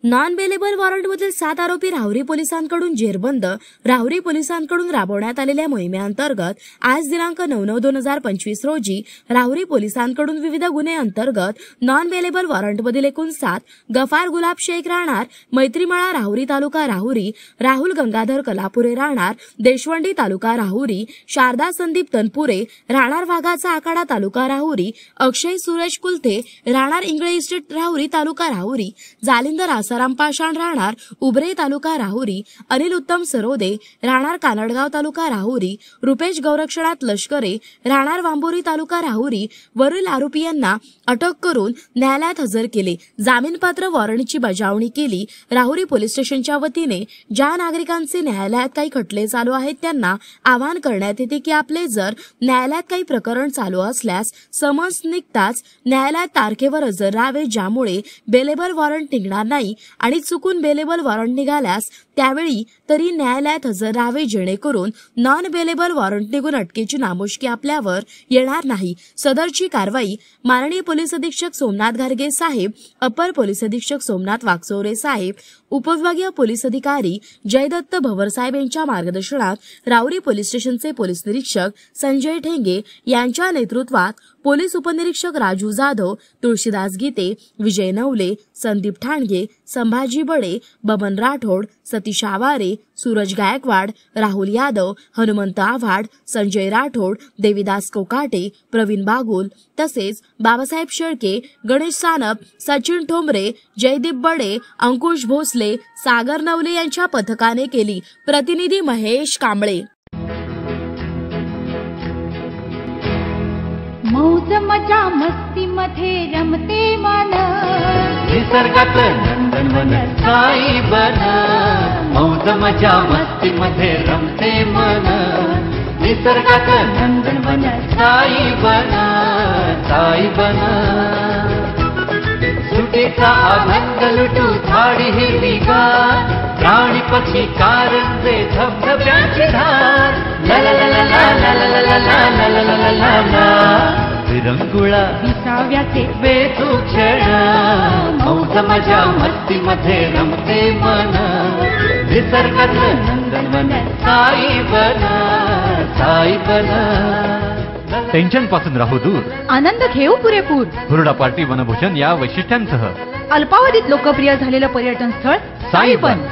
Non bailable वॉरंटमधील 7 आरोपी राहुरी पोलिसांकडून जेरबंद. राहुरी पोलिसांकडून राबवण्यात आलेल्या मोहिमेअंतर्गत आज दिनांक 9/9/2025 रोजी राहुरी पोलिसांकडून विविध गुन्हे अंतर्गत नॉन बेलेबल वॉरंटमधील एकूण 7 गफार गुलाब शेख राहणार मैत्रीमळा राहुरी तालुका राहुरी, राहुल गंगाधर कलापुरे राहणार देशवंडी तालुका राहुरी, शारदा संदीप तनपुरे राहणार वाघाचा आखाडा तालुका राहुरी, अक्षय सुरेश कुलथे राहणार इंगळे इस्टेट राहुरी तालुका राहुरी, जालिंदर आसाराम पाषाण राहणार उबरे तालुका राहुरी, अनिल उत्तम सरोदे राहणार कानडगाव तालुका राहुरी, रुपेश गौरक्षणात लष्करे राहणार वांबोरी तालुका राहुरी वरील आरोपी यांना अटक करून न्यायालयात हजर केले. जामीनपात्र वॉरंटची बजावणी केली. राहुरी पोलीस स्टेशनच्या वतीने ज्या नागरिकांचे न्यायालयात काही खटले चालू आहेत त्यांना आवाहन करण्यात येते की आपले जर न्यायालयात काही प्रकरण चालू असल्यास समन्स निघताच न्यायालयात तारखेवर हजर राहावे, ज्यामुळे बेलेबल वॉरंट निघणार नाही आणि चुकून बेलेबल वॉरंट निघाल्यास त्यावेळी तरी न्यायालयात हजर राहावे, जेणेकरून नॉन बेलेबल वॉरंट निघून अटकेची नामुष्की आपल्यावर येणार नाही. सदरची कारवाई माननीय पोलीस अधीक्षक सोमनाथ घारगे साहेब, अपर पोलीस अधीक्षक सोमनाथ वागचौरे साहेब, उपविभागीय पोलीस अधिकारी जयदत्त भवर साहेब यांच्या मार्गदर्शनात राहुरी पोलीस स्टेशनचे पोलीस निरीक्षक संजय ठेंगे यांच्या नेतृत्वात पोलीस उपनिरीक्षक राजू जाधव, तुळशीदास गीते, विजय नवले, संदीप ठाणगे, संभाजी बडे, बबन राठोड, सतीश आवारे, सूरज गायकवाड, राहुल यादव, हनुमंत आव्हाड, संजय राठोड, देवीदास कोकाटे, प्रवीण बागुल तसेच बाबासाहेब शेळके, गणेश सानप, सचिन ठोंबरे, जयदीप बडे, अंकुश भोसले, सागर नवले यांच्या पथकाने केली. प्रतिनिधी महेश कांबळे. मौज मजा मस्ती मध्ये रमते मन, निसर्गात नंदनवन साई बन. मौज मजा मस्ती मध्ये रमते मन, निसर्गात नंदनवन साई बन, साई बन. सुटीचा आनंद लुटू झाडी हिरवीगार, प्राणी पक्षी कारंजे धबधब्याची धार. ला ला ला ला ला ला ला ला ला ला ला ला ला. विरंगुळा विसाव्याचे बेतू क्षण, मौज मजा मस्ती मध्ये रमते मन, निसर्गात नंदनवन साई बन, साई बन. टेन्शन पासून राहू दूर, आनंद घेऊ पुरेपूर. हुरडा पार्टी वनभूषण या वैशिष्ट्यांसह अल्पावधीत लोकप्रिय झालेलं पर्यटन स्थळ साईबन.